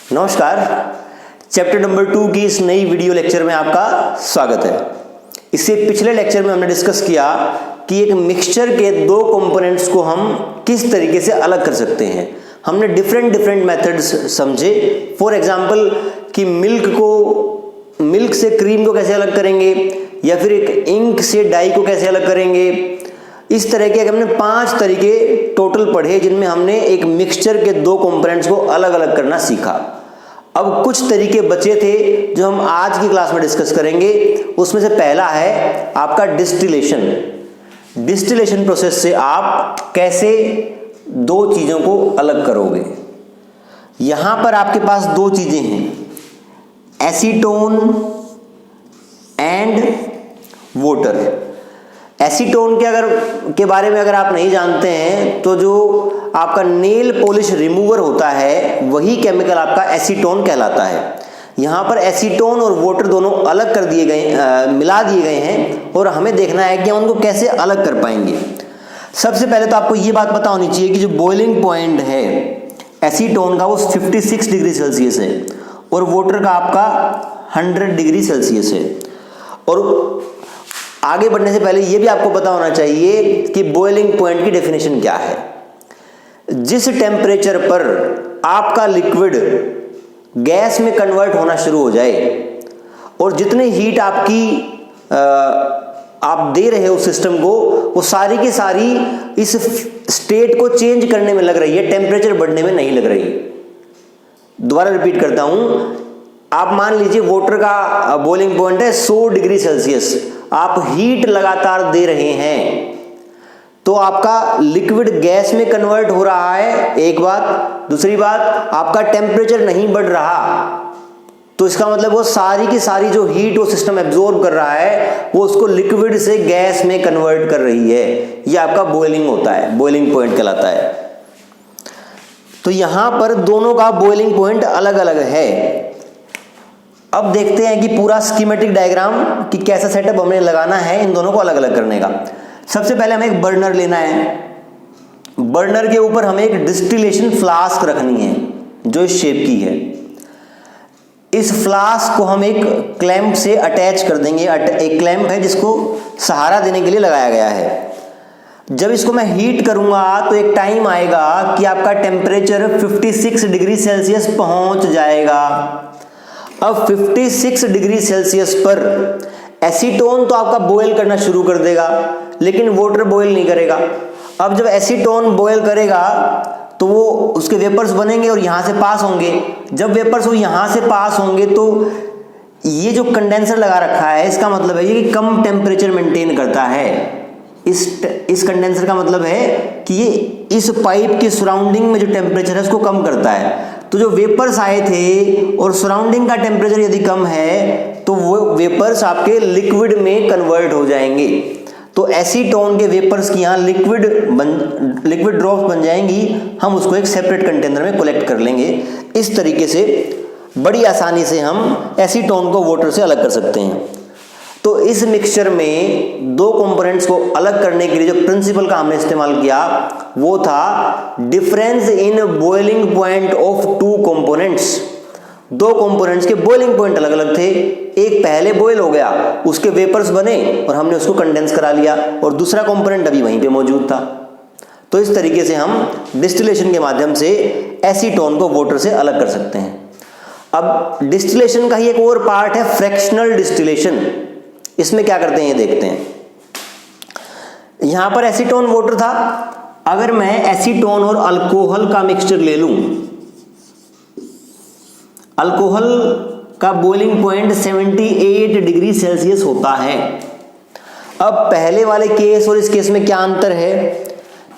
नमस्कार, chapter number 2 की इस नई वीडियो लेक्चर में आपका स्वागत है। इससे पिछले लेक्चर में हमने डिस्कस किया कि एक मिक्सचर के दो कंपोनेंट्स को हम किस तरीके से अलग कर सकते हैं। हमने डिफरेंट मेथड्स समझे। फॉर एग्जांपल कि मिल्क से क्रीम को कैसे अलग करेंगे, या फिर एक इंक से डाई को कैसे अलग करेंगे। इस तरह के हमने 5 तरीके टोटल पढ़े जिनमें हमने एक मिक्सचर के दो कंपोनेंट्स को अलग अलग करना सीखा। अब कुछ तरीके बचे थे जो हम आज की क्लास में डिस्कस करेंगे। उसमें से पहला है आपका डिस्टिलेशन प्रोसेस से आप कैसे दो चीजों को अलग करोगे। यहां पर आपके पास दो चीजें हैं, एसीटोन एंड वाटर। एसीटोन के बारे में अगर आप नहीं जानते हैं तो जो आपका नेल पॉलिश रिमूवर होता है वही केमिकल आपका एसीटोन कहलाता है। यहाँ पर एसीटोन और वाटर दोनों अलग कर दिए गए, मिला दिए गए हैं और हमें देखना है कि हम उनको कैसे अलग कर पाएंगे। सबसे पहले तो आपको ये बात पता होनी चाहिए कि जो बॉइलिंग पॉइंट है एसीटोन का वो 56 डिग्री सेल्सियस है और वाटर का आपका 100 डिग्री सेल्सियस है। और आगे बढ़ने से पहले यह भी आपको पता होना चाहिए कि बॉइलिंग पॉइंट की डेफिनेशन क्या है। जिस टेम्परेचर पर आपका लिक्विड गैस में कन्वर्ट होना शुरू हो जाए और जितनी हीट आप दे रहे हो सिस्टम को, वो सारी की सारी इस स्टेट को चेंज करने में लग रही है, टेम्परेचर बढ़ने में नहीं लग रही। दोबारा रिपीट करता हूं, आप मान लीजिए वाटर का बॉइलिंग पॉइंट है 100 डिग्री सेल्सियस, आप हीट लगातार दे रहे हैं तो आपका लिक्विड गैस में कन्वर्ट हो रहा है, एक बात। दूसरी बात, आपका टेम्परेचर नहीं बढ़ रहा, तो इसका मतलब वो सारी की सारी जो हीट वो सिस्टम एब्जॉर्ब कर रहा है वो उसको लिक्विड से गैस में कन्वर्ट कर रही है। ये आपका बॉइलिंग होता है, बॉइलिंग पॉइंट कहलाता है। तो यहां पर दोनों का बॉइलिंग पॉइंट अलग अलग है। अब देखते हैं कि पूरा स्कीमेटिक डायग्राम कि कैसा सेटअप हमें लगाना है इन दोनों को अलग अलग करने का। सबसे पहले हमें एक बर्नर लेना है। बर्नर के ऊपर हमें एक डिस्टिलेशन फ्लास्क रखनी है जो इस शेप की है। इस फ्लास्क को हम एक क्लैंप से अटैच कर देंगे। एक क्लैंप है जिसको सहारा देने के लिए लगाया गया है। जब इसको मैं हीट करूंगा तो एक टाइम आएगा कि आपका टेम्परेचर 56 डिग्री सेल्सियस पहुंच जाएगा। अब 56 डिग्री सेल्सियस पर एसीटोन तो आपका बॉयल करना शुरू कर देगा, लेकिन वाटर बॉयल नहीं करेगा। अब जब एसीटोन बॉयल करेगा तो वो उसके वेपर्स बनेंगे और यहां से पास होंगे। जब वेपर्स वो यहां से पास होंगे तो ये जो कंडेंसर लगा रखा है इसका मतलब है ये कि कम टेम्परेचर मेंटेन करता है। इस कंडेंसर का मतलब है कि ये इस पाइप के सराउंडिंग में जो टेम्परेचर है उसको कम करता है। तो जो वेपर्स आए थे और सराउंडिंग का टेम्परेचर यदि कम है तो वो वेपर्स आपके लिक्विड में कन्वर्ट हो जाएंगे। तो एसीटोन के वेपर्स की यहाँ लिक्विड ड्रॉप्स बन जाएंगी। हम उसको एक सेपरेट कंटेनर में कलेक्ट कर लेंगे। इस तरीके से बड़ी आसानी से हम एसीटोन को वाटर से अलग कर सकते हैं। तो इस मिक्सचर में दो कंपोनेंट्स को अलग करने के लिए जो प्रिंसिपल का हमने इस्तेमाल किया वो था difference in boiling point of two components. दो कंपोनेंट्स के बॉइलिंग पॉइंट अलग अलग थे। एक पहले बॉयल हो गया, उसके वेपर्स बने और हमने उसको कंडेंस करा लिया, और दूसरा कंपोनेंट अभी वहीं पे मौजूद था। तो इस तरीके से हम डिस्टिलेशन के माध्यम से एसीटोन को वाटर से अलग कर सकते हैं। अब डिस्टिलेशन का ही एक और पार्ट है फ्रैक्शनल डिस्टिलेशन। इसमें क्या करते हैं ये देखते हैं। यहां पर एसीटोन वाटर था। अगर मैं एसीटोन और अल्कोहल का मिक्सचर ले लूं, अल्कोहल का बॉइलिंग पॉइंट 78 डिग्री सेल्सियस होता है। अब पहले वाले केस और इस केस में क्या अंतर है?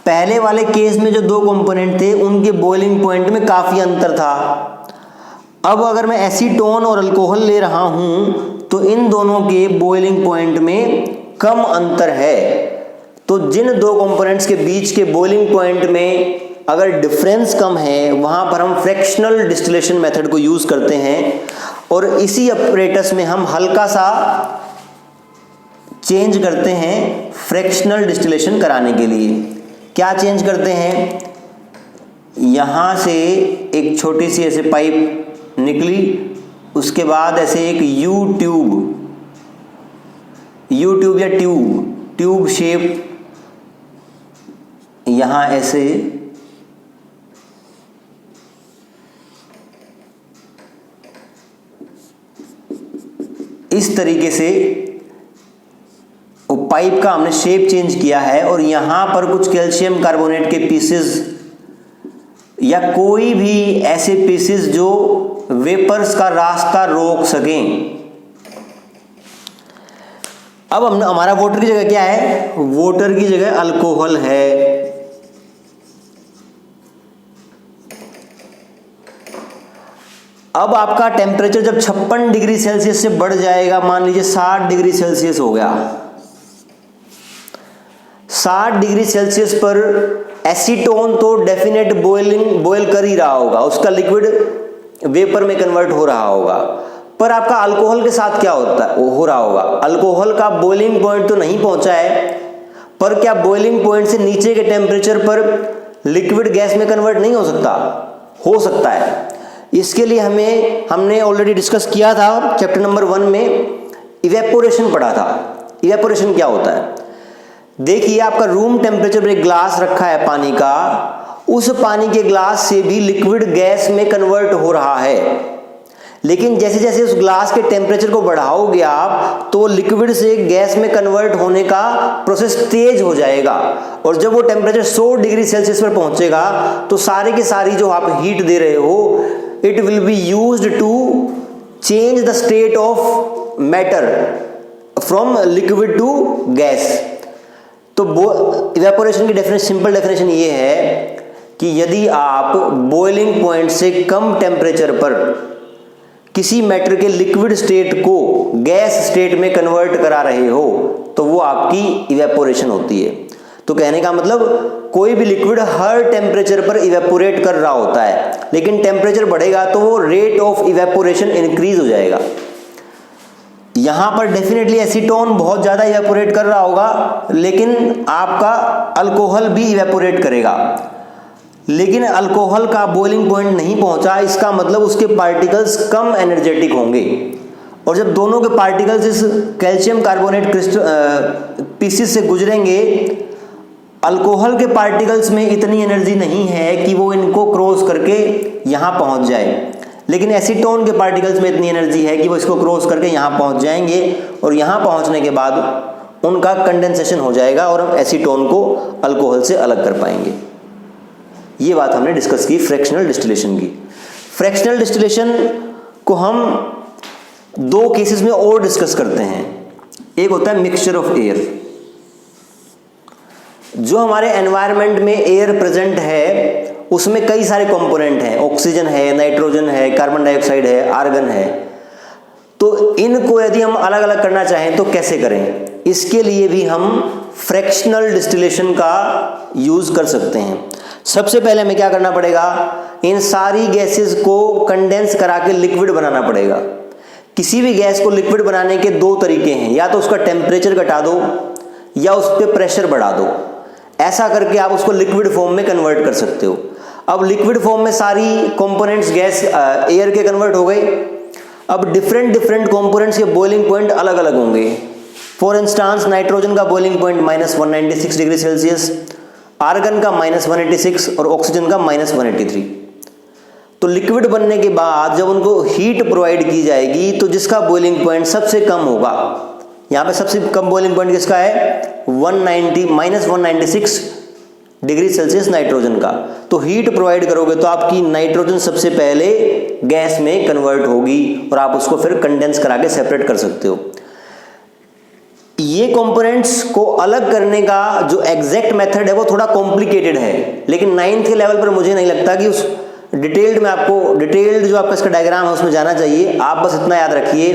पहले वाले केस में जो दो कंपोनेंट थे उनके बॉइलिंग पॉइंट में काफी अंतर था। अब अगर मैं एसीटोन और अल्कोहल ले रहा हूं तो इन दोनों के बॉइलिंग पॉइंट में कम अंतर है। तो जिन दो कंपोनेंट्स के बीच के बॉइलिंग पॉइंट में अगर डिफरेंस कम है वहां पर हम फ्रैक्शनल डिस्टिलेशन मेथड को यूज करते हैं, और इसी अपरेटस में हम हल्का सा चेंज करते हैं फ्रैक्शनल डिस्टिलेशन कराने के लिए। क्या चेंज करते हैं? यहां से एक छोटी सी ऐसे पाइप निकली, उसके बाद ऐसे एक यू ट्यूब या ट्यूब शेप यहां ऐसे इस तरीके से पाइप का हमने शेप चेंज किया है और यहां पर कुछ कैल्शियम कार्बोनेट के पीसेस या कोई भी ऐसे पीसेस जो वेपर्स का रास्ता रोक सकें। अब हमारा वाटर की जगह क्या है? वाटर की जगह अल्कोहल है। अब आपका टेम्परेचर जब 56 डिग्री सेल्सियस से बढ़ जाएगा, मान लीजिए 60 डिग्री सेल्सियस हो गया, 60 डिग्री सेल्सियस पर एसीटोन तो डेफिनेट बॉयल कर ही रहा होगा, उसका लिक्विड वेपर में कन्वर्ट हो रहा होगा, पर आपका अल्कोहल के साथ क्या हो रहा होगा? अल्कोहल का बॉइलिंग पॉइंट तो नहीं पहुंचा है, पर क्या बॉइलिंग पॉइंट से नीचे के टेम्परेचर पर लिक्विड गैस में कन्वर्ट नहीं हो सकता? हो सकता है। इसके लिए हमने ऑलरेडी डिस्कस किया था चैप्टर नंबर 1 में, इवेपोरेशन पढ़ा था। इवेपोरेशन क्या होता है? देखिए, आपका रूम टेम्परेचर पर एक ग्लास रखा है पानी का, उस पानी के ग्लास से भी लिक्विड गैस में कन्वर्ट हो रहा है, लेकिन जैसे जैसे उस ग्लास के टेम्परेचर को बढ़ाओगे आप, तो लिक्विड से गैस में कन्वर्ट होने का प्रोसेस तेज हो जाएगा, और जब वो टेम्परेचर 100 डिग्री सेल्सियस पर पहुंचेगा तो सारी की सारी जो आप हीट दे रहे हो, it will be used to change the state of matter from liquid to gas. तो इवेपोरेशन की डेफिनेशन, सिंपल डेफिनेशन ये है कि यदि आप बॉइलिंग पॉइंट से कम टेम्परेचर पर किसी मैटर के लिक्विड स्टेट को गैस स्टेट में कन्वर्ट करा रहे हो, तो वो आपकी इवेपोरेशन होती है। तो कहने का मतलब, कोई भी लिक्विड हर टेम्परेचर पर इवेपोरेट कर रहा होता है, लेकिन टेम्परेचर बढ़ेगा तो वो रेट ऑफ इवेपोरेशन इंक्रीज हो जाएगा। यहां पर डेफिनेटली एसीटोन बहुत ज्यादा इवेपोरेट कर रहा होगा, लेकिन आपका अल्कोहल भी इवेपोरेट करेगा, लेकिन अल्कोहल का बॉइलिंग पॉइंट नहीं पहुंचा, इसका मतलब उसके पार्टिकल्स कम एनर्जेटिक होंगे, और जब दोनों के पार्टिकल्स इस कैल्शियम कार्बोनेट पीसेस से गुजरेंगे, अल्कोहल के पार्टिकल्स में इतनी एनर्जी नहीं है कि वो इनको क्रॉस करके यहां पहुंच जाए, लेकिन एसीटोन के पार्टिकल्स में इतनी एनर्जी है कि वो इसको क्रॉस करके यहां पहुंच जाएंगे, और यहां पहुंचने के बाद उनका कंडेंसेशन हो जाएगा और हम एसीटोन को अल्कोहल से अलग कर पाएंगे। ये बात हमने डिस्कस की फ्रैक्शनल डिस्टिलेशन की। फ्रैक्शनल डिस्टिलेशन को हम 2 केसेस में और डिस्कस करते हैं। एक होता है मिक्सचर ऑफ एयर। जो हमारे एनवायरनमेंट में एयर प्रेजेंट है उसमें कई सारे कंपोनेंट हैं, ऑक्सीजन है, नाइट्रोजन है, कार्बन डाइऑक्साइड है, आर्गन है। तो इनको यदि हम अलग अलग करना चाहें तो कैसे करें? इसके लिए भी हम फ्रैक्शनल डिस्टिलेशन का यूज कर सकते हैं। सबसे पहले हमें क्या करना पड़ेगा? इन सारी गैसेस को कंडेंस करा के लिक्विड बनाना पड़ेगा। किसी भी गैस को लिक्विड बनाने के 2 तरीके हैं, या तो उसका टेम्परेचर घटा दो या उस पर प्रेशर बढ़ा दो। ऐसा करके आप उसको लिक्विड फॉर्म में कन्वर्ट कर सकते हो। अब लिक्विड फॉर्म में सारी कंपोनेंट्स गैस एयर के कन्वर्ट हो गए। अब डिफरेंट कंपोनेंट्स के बॉइलिंग पॉइंट अलग अलग होंगे। फॉर इंस्टांस, नाइट्रोजन का boiling point -196 degree Celsius, argon का -186 और ऑक्सीजन का -183। तो लिक्विड बनने के बाद जब उनको हीट प्रोवाइड की जाएगी तो जिसका बॉइलिंग पॉइंट सबसे कम होगा, यहाँ पे सबसे कम बॉइलिंग पॉइंट किसका है? -196 डिग्री सेल्सियस नाइट्रोजन का। तो हीट प्रोवाइड करोगे तो आपकी नाइट्रोजन सबसे पहले गैस में कन्वर्ट होगी और आप उसको फिर कंडेंस करा के सेपरेट कर सकते हो। ये कंपोनेंट्स को अलग करने का जो एग्जैक्ट मेथड है वो थोड़ा कॉम्प्लिकेटेड है, लेकिन 9th के लेवल पर मुझे नहीं लगता कि उस डिटेल्ड जो आपका इसका डायग्राम है उसमें जाना चाहिए। आप बस इतना याद रखिए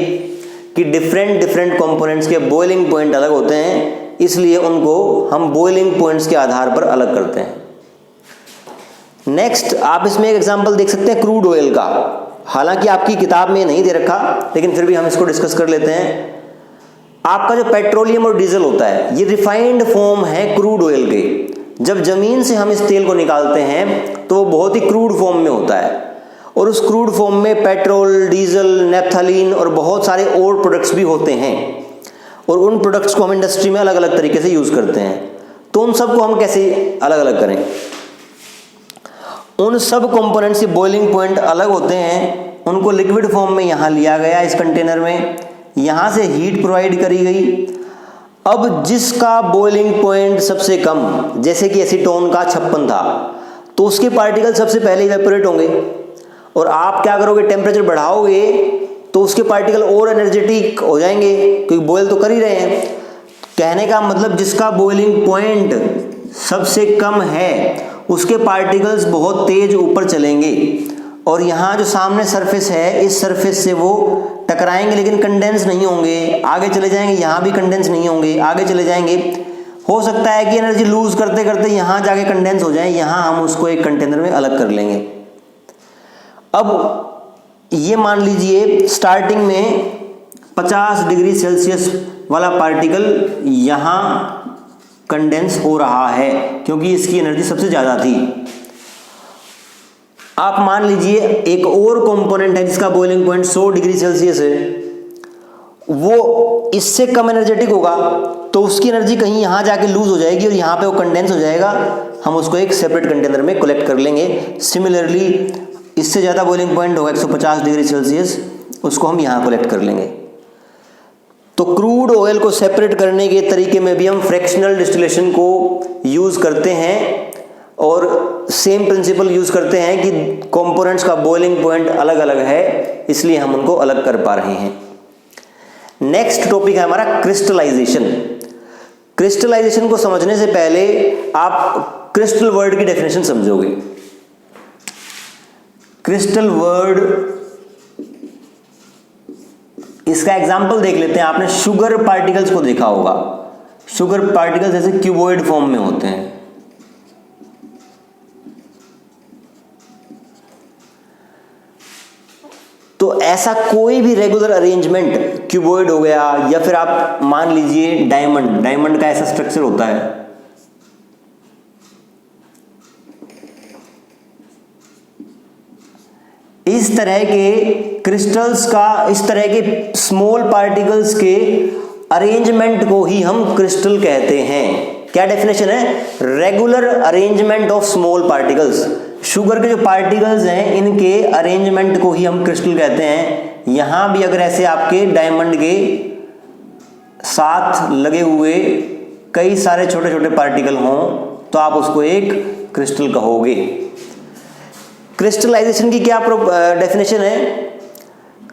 कि डिफरेंट कंपोनेंट्स के बॉइलिंग पॉइंट अलग होते हैं, इसलिए उनको हम बॉइलिंग पॉइंट्स के आधार पर अलग करते हैं। नेक्स्ट, आप इसमें एक एग्जांपल देख सकते हैं क्रूड ऑयल का। हालांकि आपकी किताब में नहीं दे रखा, लेकिन फिर भी हम इसको डिस्कस कर लेते हैं। आपका जो पेट्रोलियम और डीजल होता है, ये रिफाइंड फॉर्म है क्रूड ऑयल के। जब जमीन से हम इस तेल को निकालते हैं तो वो बहुत ही क्रूड फॉर्म में होता है, और उस क्रूड फॉर्म में पेट्रोल, डीजल, नेफ्थलीन और बहुत सारे और प्रोडक्ट्स भी होते हैं, और उन प्रोडक्ट्स को हम इंडस्ट्री में अलग अलग तरीके से यूज़ करते हैं। तो उन सब को हम कैसे अलग अलग करें? उन सब कंपोनेंट्स के बॉइलिंग पॉइंट अलग होते हैं, उनको लिक्विड फॉर्म में यहाँ लिया गया इस कंटेनर में, यहाँ से हीट प्रोवाइड करी गई। अब जिसका बॉइलिंग पॉइंट सबसे कम, जैसे कि एसीटोन का 56 था, तो उसके पार्टिकल सबसे पहले इवेपोरेट होंगे, और आप क्या करोगे, टेम्परेचर बढ़ाओगे तो उसके पार्टिकल और एनर्जेटिक हो जाएंगे, क्योंकि बॉयल तो कर ही रहे हैं। कहने का मतलब जिसका बॉइलिंग पॉइंट सबसे कम है उसके पार्टिकल्स बहुत तेज ऊपर चलेंगे, और यहाँ जो सामने सरफेस है, इस सरफेस से वो टकराएंगे लेकिन कंडेंस नहीं होंगे, आगे चले जाएंगे, यहाँ भी कंडेंस नहीं होंगे, आगे चले जाएंगे। हो सकता है कि एनर्जी लूज करते करते यहाँ जाके कंडेंस हो जाए, यहाँ हम उसको एक कंटेनर में अलग कर लेंगे। अब ये मान लीजिए स्टार्टिंग में 50 डिग्री सेल्सियस वाला पार्टिकल यहाँ कंडेंस हो रहा है, क्योंकि इसकी एनर्जी सबसे ज़्यादा थी। आप मान लीजिए एक और कंपोनेंट है जिसका बॉइलिंग पॉइंट 100 डिग्री सेल्सियस है, वो इससे कम एनर्जेटिक होगा, तो उसकी एनर्जी कहीं यहाँ जाके लूज हो जाएगी और यहाँ पे वो कंडेंस हो जाएगा। हम उसको एक सेपरेट कंटेनर में कलेक्ट कर लेंगे। सिमिलरली इससे ज़्यादा बॉइलिंग पॉइंट होगा 150 डिग्री सेल्सियस, उसको हम यहाँ कलेक्ट कर लेंगे। तो क्रूड ऑयल को सेपरेट करने के तरीके में भी हम फ्रैक्शनल डिस्टिलेशन को यूज़ करते हैं, और सेम प्रिंसिपल यूज़ करते हैं कि कंपोनेंट्स का बॉइलिंग पॉइंट अलग अलग है, इसलिए हम उनको अलग कर पा रहे हैं। नेक्स्ट टॉपिक है हमारा क्रिस्टलाइजेशन। क्रिस्टलाइजेशन को समझने से पहले आप क्रिस्टल वर्ड की डेफिनेशन समझोगे। क्रिस्टल वर्ड, इसका एग्जाम्पल देख लेते हैं। आपने शुगर पार्टिकल्स को देखा होगा। शुगर पार्टिकल्स ऐसे क्यूबॉइड फॉर्म में होते हैं। तो ऐसा कोई भी रेगुलर अरेंजमेंट, क्यूबॉइड हो गया, या फिर आप मान लीजिए डायमंड का ऐसा स्ट्रक्चर होता है। इस तरह के क्रिस्टल्स का, इस तरह के स्मॉल पार्टिकल्स के अरेंजमेंट को ही हम क्रिस्टल कहते हैं। क्या डेफिनेशन है? Regular arrangement of small particles. Sugar के जो पार्टिकल्स हैं, इनके अरेंजमेंट को ही हम क्रिस्टल कहते हैं। यहां भी अगर ऐसे आपके डायमंड के साथ लगे हुए कई सारे छोटे छोटे पार्टिकल हों, तो आप उसको एक क्रिस्टल कहोगे। क्रिस्टलाइजेशन की क्या डेफिनेशन है?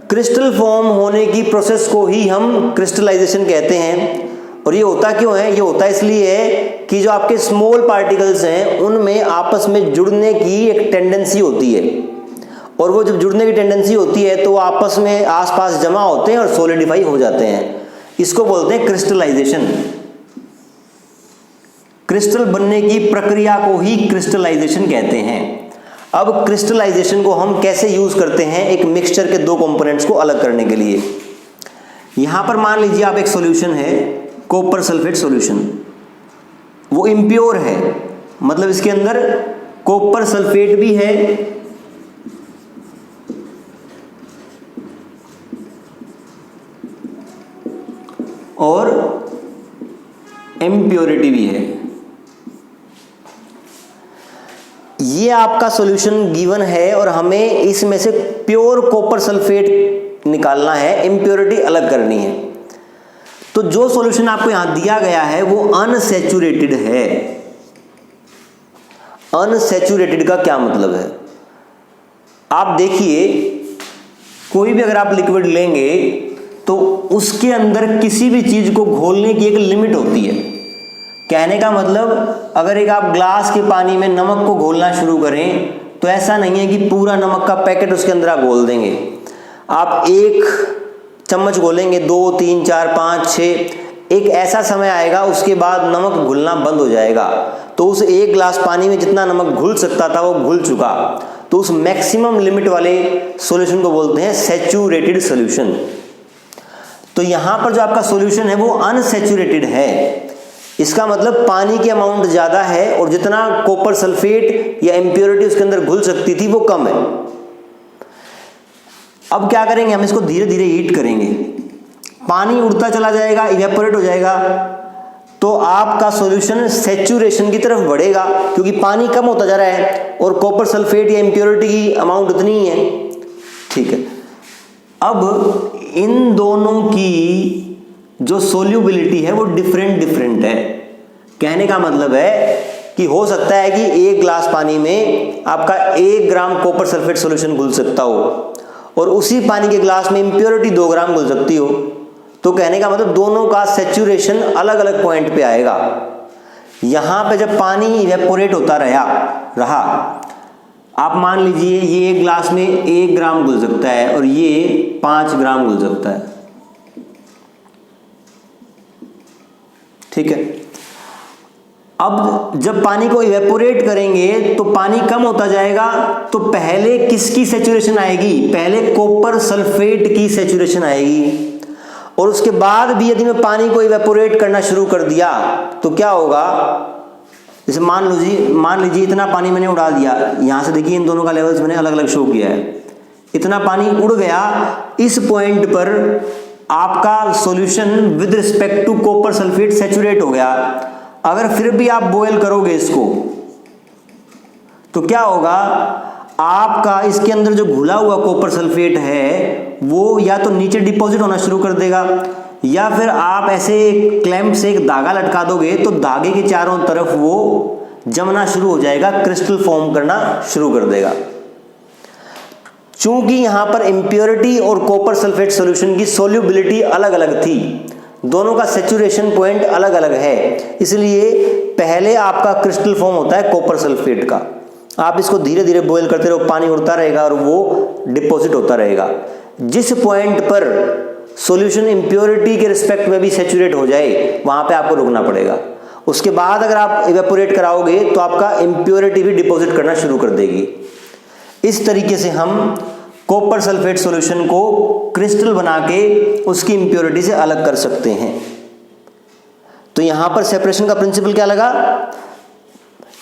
क्रिस्टल फॉर्म होने की प्रोसेस को ही हम क्रिस्टलाइजेशन कहते हैं। और ये होता क्यों है? ये होता इसलिए है कि जो आपके स्मॉल पार्टिकल्स हैं, उनमें आपस में जुड़ने की एक टेंडेंसी होती है, और वो जब जुड़ने की टेंडेंसी होती है तो आपस में आसपास जमा होते हैं और सॉलिडिफाई हो जाते हैं। इसको बोलते हैं क्रिस्टलाइजेशन। क्रिस्टल बनने की प्रक्रिया को ही क्रिस्टलाइजेशन कहते हैं। अब क्रिस्टलाइजेशन को हम कैसे यूज करते हैं? एक मिक्सचर के दो कंपोनेंट्स को अलग करने के लिए। यहां पर मान लीजिए आप, एक सॉल्यूशन है कॉपर सल्फेट सॉल्यूशन, वो इम्प्योर है, मतलब इसके अंदर कॉपर सल्फेट भी है और इम्प्योरिटी भी है। ये आपका सॉल्यूशन गिवन है और हमें इसमें से प्योर कॉपर सल्फेट निकालना है, इम्प्योरिटी अलग करनी है। तो जो सॉल्यूशन आपको यहां दिया गया है वो अनसैचुरेटेड है। अनसैचुरेटेड का क्या मतलब है? आप देखिए, कोई भी अगर आप लिक्विड लेंगे तो उसके अंदर किसी भी चीज को घोलने की एक लिमिट होती है। कहने का मतलब, अगर एक आप ग्लास के पानी में नमक को घोलना शुरू करें तो ऐसा नहीं है कि पूरा नमक का पैकेट उसके अंदर आप घोल देंगे। आप 1 चम्मच घोलेंगे, 2, 3, 4, 5, 6, एक ऐसा समय आएगा उसके बाद नमक घुलना बंद हो जाएगा। तो उस 1 ग्लास पानी में जितना नमक घुल सकता था वो घुल चुका। तो उस मैक्सिमम लिमिट वाले सॉल्यूशन को बोलते हैं सैचुरेटेड सॉल्यूशन। तो यहां पर जो आपका सॉल्यूशन है वो अनसैचुरेटेड है। इसका मतलब पानी की अमाउंट ज्यादा है और जितना कॉपर सल्फेट या इम्प्योरिटी उसके अंदर घुल सकती थी वो कम है। अब क्या करेंगे, हम इसको धीरे धीरे हीट करेंगे, पानी उड़ता चला जाएगा, इवेपोरेट हो जाएगा, तो आपका सॉल्यूशन सैचुरेशन की तरफ बढ़ेगा, क्योंकि पानी कम होता जा रहा है और कॉपर सल्फेट या इम्प्योरिटी की अमाउंट उतनी ही है। ठीक है, अब इन दोनों की जो सोल्यूबिलिटी है वो डिफरेंट है। कहने का मतलब है कि हो सकता है कि एक ग्लास पानी में आपका 1 ग्राम कॉपर सल्फेट सॉल्यूशन घुल सकता हो और उसी पानी के ग्लास में इम्प्योरिटी 2 ग्राम घुल सकती हो। तो कहने का मतलब दोनों का सैचुरेशन अलग अलग पॉइंट पे आएगा। यहां पे जब पानी इवेपोरेट होता रहा, आप मान लीजिए ये एक ग्लास में 1 ग्राम घुल सकता है और ये 5 ग्राम घुल सकता है। ठीक है, अब जब पानी को इवेपोरेट करेंगे तो पानी कम होता जाएगा, तो पहले किसकी सैचुरेशन आएगी, पहले कॉपर सल्फेट की सैचुरेशन आएगी। और उसके बाद भी यदि मैं पानी को इवेपोरेट करना शुरू कर दिया तो क्या होगा, जैसे मान लीजिए इतना पानी मैंने उड़ा दिया, यहां से देखिए इन दोनों का लेवल्स मैंने अलग अलग शो किया है, इतना पानी उड़ गया, इस पॉइंट पर आपका solution with respect to copper sulphate saturate हो गया। अगर फिर भी आप बॉयल करोगे इसको तो क्या होगा, आपका इसके अंदर जो घुला हुआ कॉपर सल्फेट है वो या तो नीचे डिपॉजिट होना शुरू कर देगा, या फिर आप ऐसे क्लैंप से एक धागा लटका दोगे तो धागे के चारों तरफ वो जमना शुरू हो जाएगा, क्रिस्टल फॉर्म करना शुरू कर देगा। चूंकि यहां पर इम्प्योरिटी और कॉपर सल्फेट सॉल्यूशन की सोल्यूबिलिटी अलग अलग थी, दोनों का सैचुरेशन पॉइंट अलग अलग है, इसलिए पहले आपका क्रिस्टल फॉर्म होता है कॉपर सल्फेट का। आप इसको धीरे धीरे बॉयल करते रहो, पानी उड़ता रहेगा और वो डिपॉजिट होता रहेगा। जिस पॉइंट पर सॉल्यूशन इम्प्योरिटी के रिस्पेक्ट में भी सैचुरेट हो जाए वहां पे आपको रुकना पड़ेगा। उसके बाद अगर आप इवेपोरेट कराओगे तो आपका इम्प्योरिटी भी डिपॉजिट करना शुरू कर देगी। इस तरीके से हम कॉपर सल्फेट सॉल्यूशन को क्रिस्टल बना के उसकी इम्प्योरिटी से अलग कर सकते हैं। तो यहां पर सेपरेशन का प्रिंसिपल क्या लगा,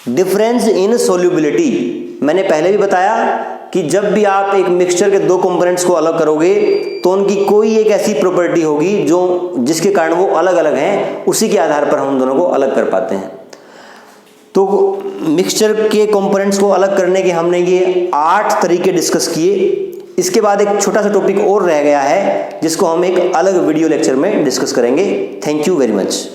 डिफरेंस इन सोल्यूबिलिटी। मैंने पहले भी बताया कि जब भी आप एक मिक्सचर के 2 कंपोनेंट्स को अलग करोगे तो उनकी कोई एक ऐसी प्रॉपर्टी होगी जिसके कारण वो अलग अलग हैं, उसी के आधार पर हम दोनों को अलग कर पाते हैं। तो मिक्सचर के कंपोनेंट्स को अलग करने के हमने ये 8 तरीके डिस्कस किए। इसके बाद एक छोटा सा टॉपिक और रह गया है जिसको हम एक अलग वीडियो लेक्चर में डिस्कस करेंगे। Thank you very much.